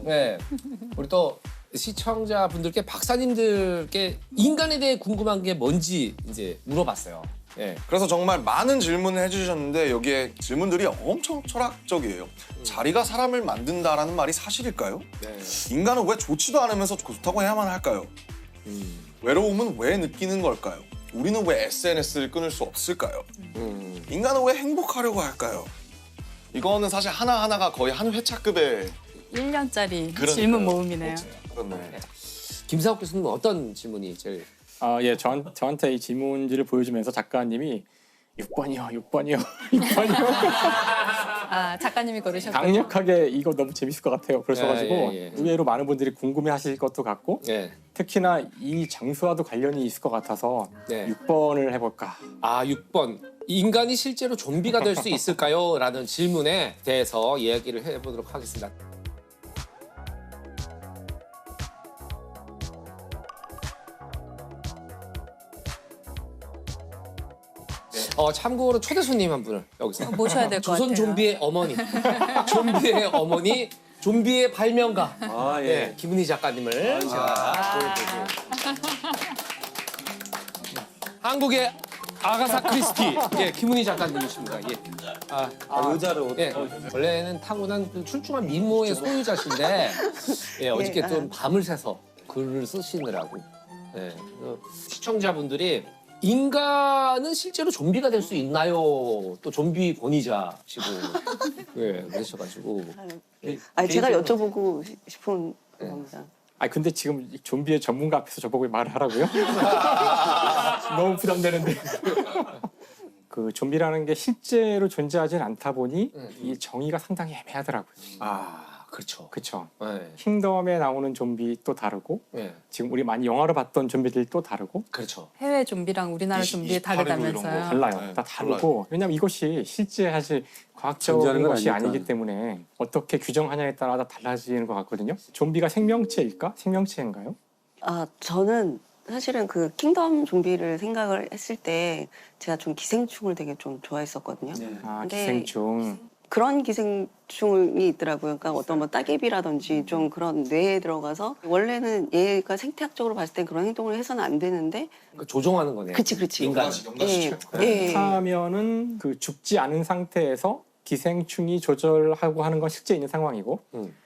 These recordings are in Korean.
네. 우리 또 시청자분들께 박사님들께 인간에 대해 궁금한 게 뭔지 이제 물어봤어요. 예. 그래서 정말 많은 질문을 해주셨는데 여기에 질문들이 엄청 철학적이에요. 자리가 사람을 만든다라는 말이 사실일까요? 네. 인간은 왜 좋지도 않으면서 좋다고 해야만 할까요? 외로움은 왜 느끼는 걸까요? 우리는 왜 SNS를 끊을 수 없을까요? 인간은 왜 행복하려고 할까요? 이거는 사실 하나하나가 거의 한 회차급의 1년짜리 그러니까요. 질문 모음이네요. 그렇네. 김사옥 교수님 어떤 질문이 제일 예, 저한테 이 질문지를 보여주면서 작가님이 6번이요, 6번이요, 6번이요. 아, 작가님이 고르셨군요. 강력하게 이거 너무 재밌을 것 같아요. 그러셔가지고 예. 의외로 많은 분들이 궁금해하실 것도 같고 예. 특히나 이 장수와도 관련이 있을 것 같아서 네. 6번을 해볼까. 아, 6번. 인간이 실제로 좀비가 될 수 있을까요? 라는 질문에 대해서 이야기를 해보도록 하겠습니다. 참고로 초대 손님 한 분을 여기서 모셔야 될 것 같아요. 조선 좀비의 어머니, 좀비의 어머니, 좀비의 발명가, 네, 김은희 작가님을 제가 보여드리고 한국의 아가사 크리스티, 예, 김은희 작가님이십니다. 예. 여자로 예, 원래는 타고난 그 출중한 미모의 소유자신데 예, 어저께 좀 밤을 새서 글을 쓰시느라고 예, 그래서 시청자분들이 인간은 실제로 좀비가 될 수 있나요? 또 좀비 권위자시고 예, 그러셔가지고 아니 제가 여쭤보고 싶은 겁니다. 근데 지금 좀비의 전문가 앞에서 저보고 말을 하라고요? 너무 부담되는데. 그 좀비라는 게 실제로 존재하진 않다 보니 이 정의가 상당히 애매하더라고요. 그렇죠. 그렇죠. 예, 킹덤에 나오는 좀비 또 다르고 예, 지금 우리 많이 영화로 봤던 좀비들이 또 다르고 그렇죠. 해외 좀비랑 우리나라 좀비 28 이런 거 다르다면서요. 달라요. 네, 다 다르고 왜냐면 이것이 실제 사실 과학적인 존재하는 건 것이 아니니까. 아니기 때문에 어떻게 규정하냐에 따라 다 달라지는 것 같거든요. 좀비가 생명체일까? 생명체인가요? 저는 사실은 그 킹덤 좀비를 생각을 했을 때 제가 좀 기생충을 되게 좀 좋아했었거든요. 근데 기생충. 그런 기생충이 있더라고요. 그러니까 어떤 뭐 따개비라든지 좀 그런 뇌에 들어가서 원래는 얘가 생태학적으로 봤을 때 그런 행동을 해서는 안 되는데 그러니까 조종하는 거네요. 그치. 인간. 하면은 그 죽지 않은 상태에서 기생충이 조절하고 하는 건 실제 있는 상황이고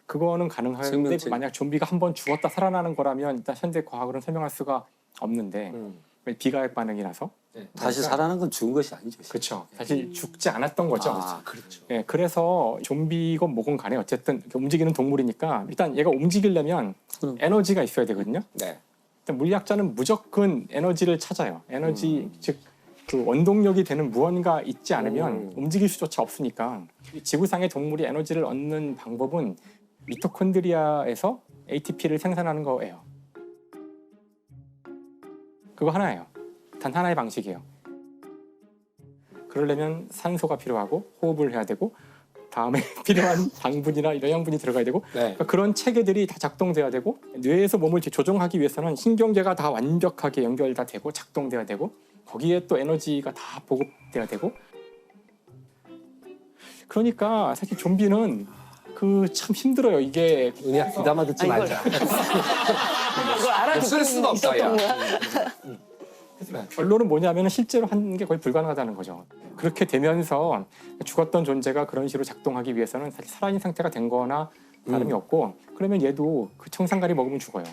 그거는 가능한데 생명체. 만약 좀비가 한 번 죽었다 살아나는 거라면 일단 현대 과학으로는 설명할 수가 없는데 비가역 반응이라서 다시 살아난 건 죽은 것이 아니죠. 그렇죠. 사실 죽지 않았던 거죠. 그렇죠. 예, 그래서 좀비건 뭐건 간에 어쨌든 이렇게 움직이는 동물이니까 일단 얘가 움직이려면 그럼. 에너지가 있어야 되거든요. 네. 일단 물리학자는 무조건 에너지를 찾아요. 에너지 즉 그 원동력이 되는 무언가 있지 않으면 움직일 수조차 없으니까 이 지구상의 동물이 에너지를 얻는 방법은 미토콘드리아에서 ATP를 생산하는 거예요. 그거 하나예요. 단 하나의 방식이에요. 그러려면 산소가 필요하고 호흡을 해야 되고 다음에 필요한 당분이나 영양분이 들어가야 되고 네. 그러니까 그런 체계들이 다 작동돼야 되고 뇌에서 몸을 조종하기 위해서는 신경계가 다 완벽하게 연결 다 되고 작동돼야 되고 거기에 또 에너지가 다 보급돼야 되고 그러니까 사실 좀비는 그 참 힘들어요. 이게 은희야 귀담아 듣지 말자. 이걸 알아듣고 쓸 수가 없다, 야. 있었던 거야. 결론은 뭐냐면 실제로 하는 게 거의 불가능하다는 거죠. 그렇게 되면서 죽었던 존재가 그런 식으로 작동하기 위해서는 사실 살아있는 상태가 된 거나 다름이 없고 그러면 얘도 그 청산가리 먹으면 죽어요.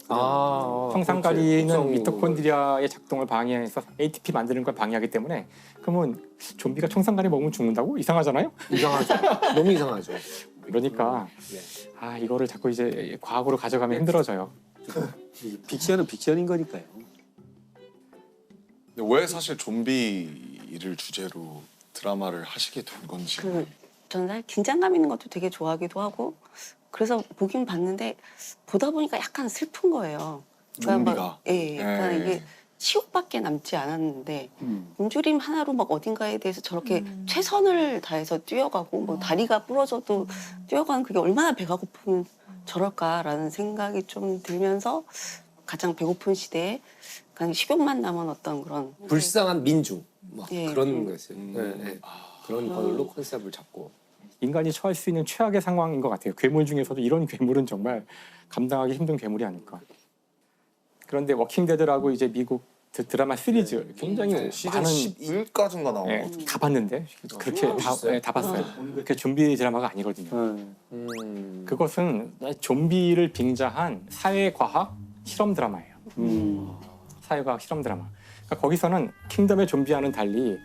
청산가리는 그렇지. 미토콘드리아의 작동을 방해해서 ATP 만드는 걸 방해하기 때문에 그러면 좀비가 청산가리 먹으면 죽는다고? 이상하잖아요? 이상하죠. 너무 이상하죠. 그러니까 이거를 자꾸 이제 과학으로 가져가면 힘들어져요. 픽션은 픽션인 거니까요. 근데 왜 사실 좀비를 주제로 드라마를 하시게 된 건지. 저는 사실 긴장감 있는 것도 되게 좋아하기도 하고 그래서 보긴 봤는데 보다 보니까 약간 슬픈 거예요. 좀비가. 그러니까 이게 치욕밖에 남지 않았는데 굶주림 하나로 막 어딘가에 대해서 저렇게 최선을 다해서 뛰어가고 뭐 다리가 부러져도 뛰어가는 그게 얼마나 배가 고프면 저럴까라는 생각이 좀 들면서 가장 배고픈 시대에 그냥 식욕만 남은 어떤 그런 불쌍한 민중 뭐 예, 그런 거였어요. 그런 걸로 컨셉을 잡고. 인간이 처할 수 있는 최악의 상황인 것 같아요. 괴물 중에서도 이런 괴물은 정말 감당하기 힘든 괴물이 아닐까. 그런데 워킹데드라고 이제 미국 드라마 시리즈 굉장히 시즌 많은 11까지인가 나온 예, 것 같아요. 다 봤는데 그렇게 다 봤어요. 그게 좀비 드라마가 아니거든요. 그것은 좀비를 빙자한 사회과학 실험 드라마예요. 사회과학 실험 드라마. 그러니까 거기서는 킹덤의 좀비와는 달리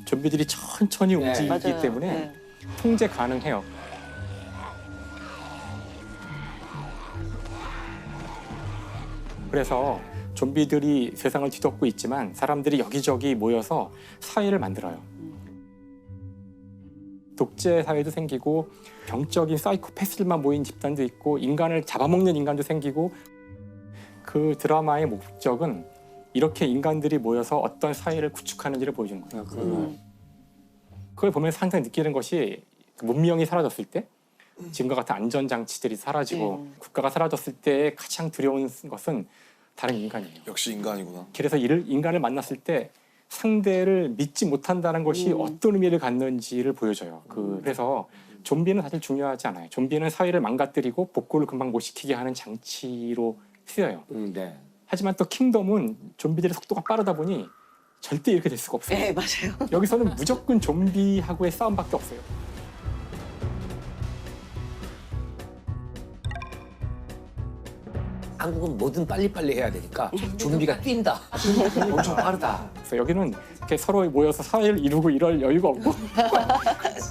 좀비들이 천천히 네. 움직이기 맞아요. 때문에 네. 통제 가능해요. 그래서 좀비들이 세상을 뒤덮고 있지만 사람들이 여기저기 모여서 사회를 만들어요. 독재 사회도 생기고 병적인 사이코패스들만 모인 집단도 있고 인간을 잡아먹는 인간도 생기고 그 드라마의 목적은 이렇게 인간들이 모여서 어떤 사회를 구축하는지를 보여주는 거예요. 그걸 보면서 항상 느끼는 것이 문명이 사라졌을 때 지금과 같은 안전장치들이 사라지고 국가가 사라졌을 때 가장 두려운 것은 다른 인간이에요. 역시 인간이구나. 그래서 인간을 만났을 때 상대를 믿지 못한다는 것이 어떤 의미를 갖는지를 보여줘요. 그래서 좀비는 사실 중요하지 않아요. 좀비는 사회를 망가뜨리고 복구를 금방 못 시키게 하는 장치로 쓰여요. 네. 하지만 또 킹덤은 좀비들의 속도가 빠르다 보니 절대 이렇게 될 수가 없어요. 네, 맞아요. 여기서는 무조건 좀비하고의 싸움밖에 없어요. 한국은 뭐든 빨리빨리 해야 되니까 좀비가 뛴다. 엄청 빠르다. 그래서 여기는 이렇게 서로 모여서 사회를 이루고 이럴 여유가 없고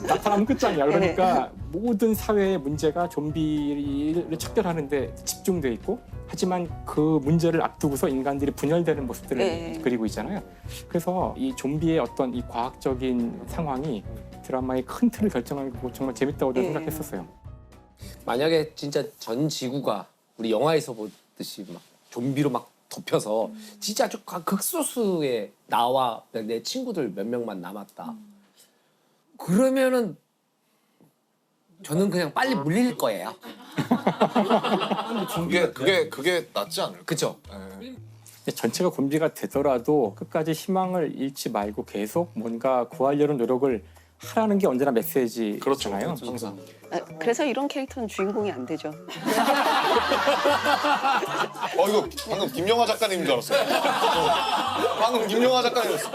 나타나면 끝장이야. 그러니까 모든 사회의 문제가 좀비를 척결하는데 집중돼 있고 하지만 그 문제를 앞두고서 인간들이 분열되는 모습들을 네. 그리고 있잖아요. 그래서 이 좀비의 어떤 이 과학적인 상황이 드라마의 큰 틀을 결정하고 정말 재밌다고 네. 생각했었어요. 만약에 진짜 전 지구가 우리 영화에서 보듯이 막 좀비로 막 덮여서 진짜 아주 극소수의 나와 내 친구들 몇 명만 남았다. 그러면은 저는 그냥 빨리 물릴 거예요. 그게 낫지 않을까? 그죠? 네. 근데 전체가 좀비가 되더라도 끝까지 희망을 잃지 말고 계속 뭔가 구하려는 노력을 하라는 게 언제나 메시지잖아요. 그렇죠. 항상. 그래서 이런 캐릭터는 주인공이 안 되죠. 이거 방금 김영하 작가님인 줄 알았어요. 방금 김영하 작가님이었어.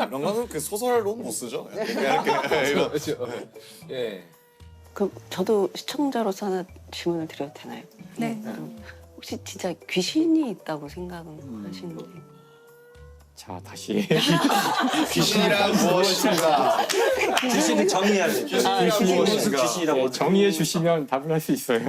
이런 거는 그 소설로 못 쓰죠. 그냥 이렇게 이런. 예. 그럼 저도 시청자로서 하나 질문을 드려도 되나요? 네. 혹시 진짜 귀신이 있다고 생각은 하시는지? 자 다시 귀신이란 무엇인가? 귀신은 정의해야 돼. 귀신이란 무엇인가? 귀신이라고 정의해 주시면 답을 할 수 있어요.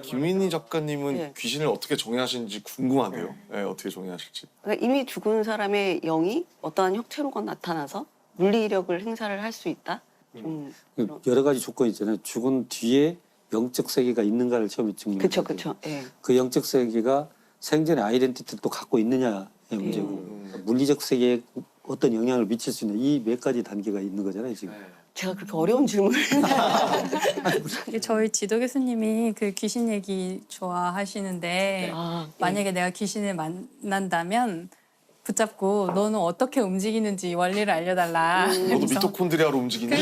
김민희 작가님은 네. 귀신을 어떻게 정의하시는지 궁금하네요. 네, 어떻게 정의하실지. 그러니까 이미 죽은 사람의 영이 어떠한 형태로건 나타나서 물리력을 행사를 할 수 있다? 좀 그런- 여러 가지 조건이 있잖아요. 죽은 뒤에 영적 세계가 있는가를 처음에 증명해야 그쵸, 돼요. 그쵸. 예. 그 영적 세계가 생전의 아이덴티티를 또 갖고 있느냐의 문제고 물리적 세계에 어떤 영향을 미칠 수 있는 이 몇 가지 단계가 있는 거잖아요 지금. 제가 그렇게 어려운 질문을 이게 저희 지도 교수님이 그 귀신 얘기 좋아하시는데 아, 만약에 내가 귀신을 만난다면 붙잡고 너는 어떻게 움직이는지 원리를 알려달라. 너도 그래서 미토콘드리아로 움직이니?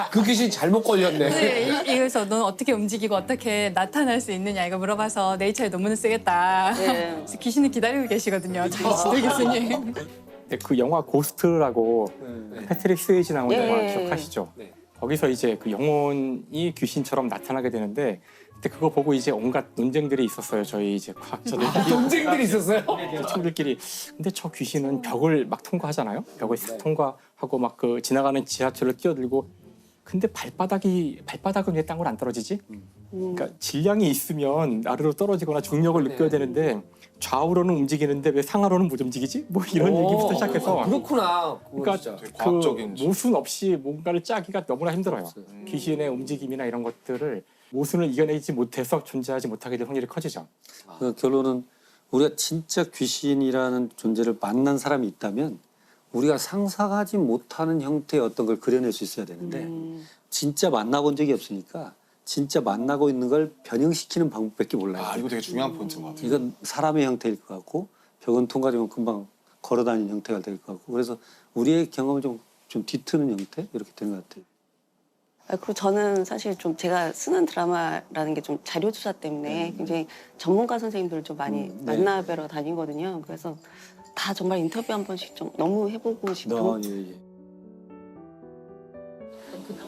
그 귀신 잘못 걸렸네. 네, 이래서 넌 어떻게 움직이고 어떻게 나타날 수 있느냐 이거 물어봐서 네이처에 논문을 쓰겠다. 네. 그래서 귀신을 기다리고 계시거든요. 저희 지도 교수님. 근데 그 영화 고스트라고 패트릭 스웨이지 나온 예. 영화 기억하시죠? 네. 거기서 이제 그 영혼이 귀신처럼 나타나게 되는데 그때 그거 보고 이제 온갖 논쟁들이 있었어요. 저희 이제 과학자들 논쟁들이 있었어요? 친구들끼리. 근데 저 귀신은 벽을 막 통과하잖아요. 벽을 싹 통과하고 막 그 지나가는 지하철을 뛰어들고. 근데 발바닥은 왜 땅으로 안 떨어지지? 그러니까 질량이 있으면 아래로 떨어지거나 중력을 느껴야 되는데 좌우로는 움직이는데 왜 상하로는 못 움직이지? 뭐 이런 얘기부터 시작해서. 그렇구나. 그러니까 진짜. 되게 그 과학적인 모순 없이 뭔가를 짜기가 너무나 힘들어요. 귀신의 움직임이나 이런 것들을 모순을 이겨내지 못해서 존재하지 못하게 될 확률이 커지죠. 그 결론은 우리가 진짜 귀신이라는 존재를 만난 사람이 있다면 우리가 상상하지 못하는 형태의 어떤 걸 그려낼 수 있어야 되는데 진짜 만나본 적이 없으니까 진짜 만나고 있는 걸 변형시키는 방법밖에 몰라요. 이거 되게 중요한 포인트인 것 같아요. 이건 사람의 형태일 것 같고 벽은 통과되면 금방 걸어다니는 형태가 될 것 같고 그래서 우리의 경험은 좀 뒤트는 형태 이렇게 되는 것 같아요. 그리고 저는 사실 좀 제가 쓰는 드라마라는 게 좀 자료 조사 때문에 굉장히 전문가 선생님들을 좀 많이 만나 뵈러 다니거든요. 그래서 다 정말 인터뷰 한 번씩 좀 너무 해보고 싶고. 예.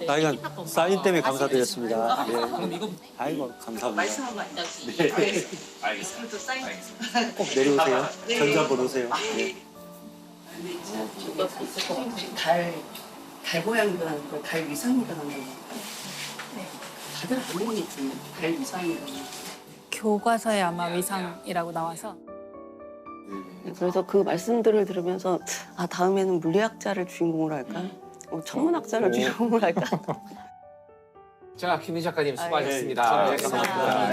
하여간 사인 때문에 감사드렸습니다. 예. 그럼 이거 아이고 감사합니다. 말씀 한번 네. 알겠습니다. 사인. 꼭 내려오세요. 전주 한번 오세요. 예. 혹시 달 모양이라는 걸 달 위상이라는 거. 다들 알고는 달 위상이라는 거. 교과서에 아마 위상이라고 나와서 그래서 그 말씀들을 들으면서 아 다음에는 물리학자를 주인공으로 할까? 천문학자를 주인공으로 할까? 자, 김희 작가님 수고하셨습니다. 네, 감사합니다.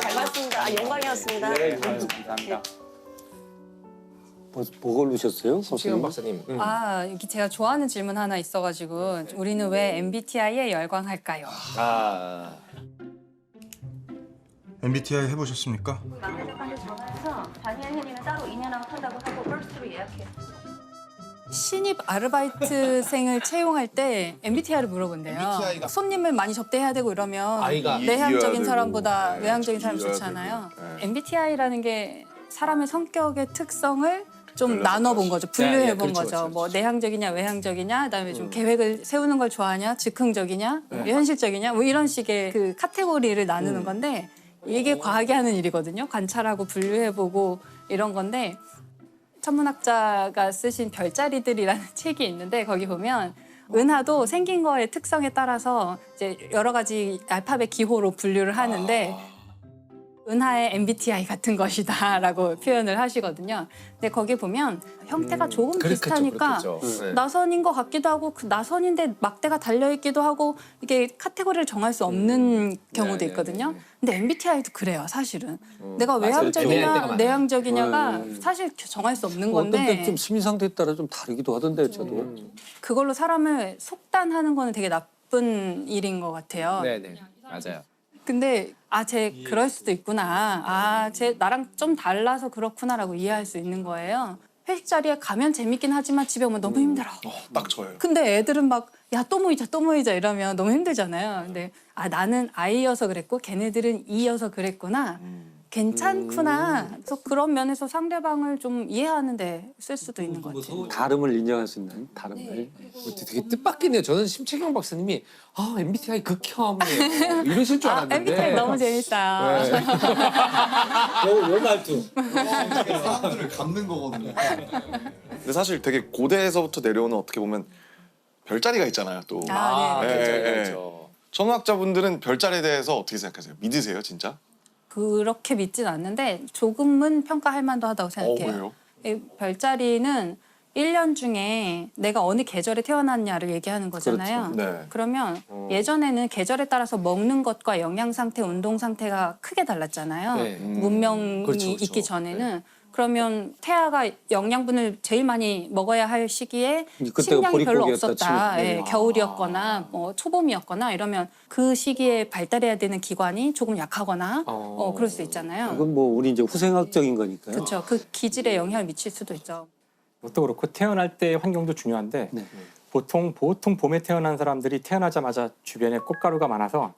잘 봤습니다. 영광이었습니다. 감사합니다. 뭐 고르셨어요? 심채영 박사님. 아 여기 제가 좋아하는 질문 하나 있어가지고 우리는 왜 MBTI에 열광할까요? 아, MBTI 해보셨습니까? 남자한테 전화해서 다니엘 혜니는 따로 2년하고 탄다고 하고 퍼스트로 예약해. 신입 아르바이트생을 채용할 때 MBTI를 물어본대요. MBTI 가- 손님을 많이 접대해야 되고 이러면 아이가 내향적인 이해해야 사람보다 되고, 외향적인 사람이 이해해야 좋잖아요. 되고, 네. MBTI라는 게 사람의 성격의 특성을 좀 그래서 나눠본 거죠. 분류해 본 그렇죠, 거죠. 그렇죠, 뭐 그렇죠. 내향적이냐 외향적이냐 그다음에 좀 계획을 세우는 걸 좋아하냐 즉흥적이냐 현실적이냐 뭐 이런 식의 그 카테고리를 나누는 건데 이게 과하게 하는 일이거든요. 관찰하고 분류해보고 이런 건데 천문학자가 쓰신 별자리들이라는 책이 있는데 거기 보면 은하도 생긴 거의 특성에 따라서 이제 여러 가지 알파벳 기호로 분류를 하는데 은하의 MBTI 같은 것이다라고 표현을 하시거든요. 근데 거기 보면 형태가 조금 비슷하니까 네. 나선인 것 같기도 하고 그 나선인데 막대가 달려 있기도 하고 이게 카테고리를 정할 수 없는 경우도 네, 있거든요. 네, 네. 근데 MBTI도 그래요, 사실은. 내가 맞아요. 애매할 때가 외향적이냐 많아요. 내향적이냐가 사실 정할 수 없는 어떤 건데 때좀 심리 상태에 따라 좀 다르기도 하던데 저도. 그걸로 사람을 속단하는 거는 되게 나쁜 일인 것 같아요. 네네, 맞아요. 근데 쟤 그럴 수도 있구나. 쟤 나랑 좀 달라서 그렇구나라고 이해할 수 있는 거예요. 회식 자리에 가면 재밌긴 하지만 집에 오면 너무 힘들어. 딱 저예요. 근데 애들은 막 야 또 모이자 이러면 너무 힘들잖아요. 근데 나는 I여서 그랬고 걔네들은 E여서 그랬구나. 괜찮구나. 그래서 그런 면에서 상대방을 좀 이해하는데 쓸 수도 있는 것 같아요. 다름을 인정할 수 있는 다름을. 되게 뜻밖이네요. 저는 심채경 박사님이 MBTI 극혐이에요. 이러실 줄 알았는데. MBTI 너무 재밌어요. 네. 요 말투. 사람들을 감는 거거든요. 근데 사실 되게 고대에서부터 내려오는 어떻게 보면 별자리가 있잖아요. 또 네. 그렇죠, 네. 그렇죠. 천문학자분들은 별자리에 대해서 어떻게 생각하세요? 믿으세요, 진짜? 그렇게 믿진 않는데 조금은 평가할 만도 하다고 생각해요. 왜요? 이 별자리는 1년 중에 내가 어느 계절에 태어났냐를 얘기하는 거잖아요. 그렇죠. 네. 그러면 예전에는 계절에 따라서 먹는 것과 영양 상태, 운동 상태가 크게 달랐잖아요. 네. 문명이 그렇죠, 그렇죠. 있기 전에는. 그러면 태아가 영양분을 제일 많이 먹어야 할 시기에 그때가 식량이 별로 보릿고기였다 없었다. 치면. 예, 겨울이었거나 뭐 초봄이었거나 이러면 그 시기에 발달해야 되는 기관이 조금 약하거나 그럴 수 있잖아요. 그건 뭐 우리 이제 후생학적인 거니까요. 그렇죠. 그 기질에 영향을 미칠 수도 있죠. 그것도 그렇고 태어날 때 환경도 중요한데 네. 보통 봄에 태어난 사람들이 태어나자마자 주변에 꽃가루가 많아서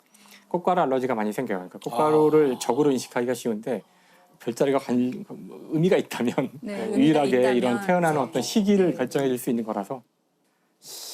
꽃가루 알러지가 많이 생겨요. 그러니까 꽃가루를 적으로 인식하기가 쉬운데 별자리가 의미가 있다면 네, 의미가 유일하게 있다면. 이런 태어나는 어떤 시기를 결정해 줄 수 있는 거라서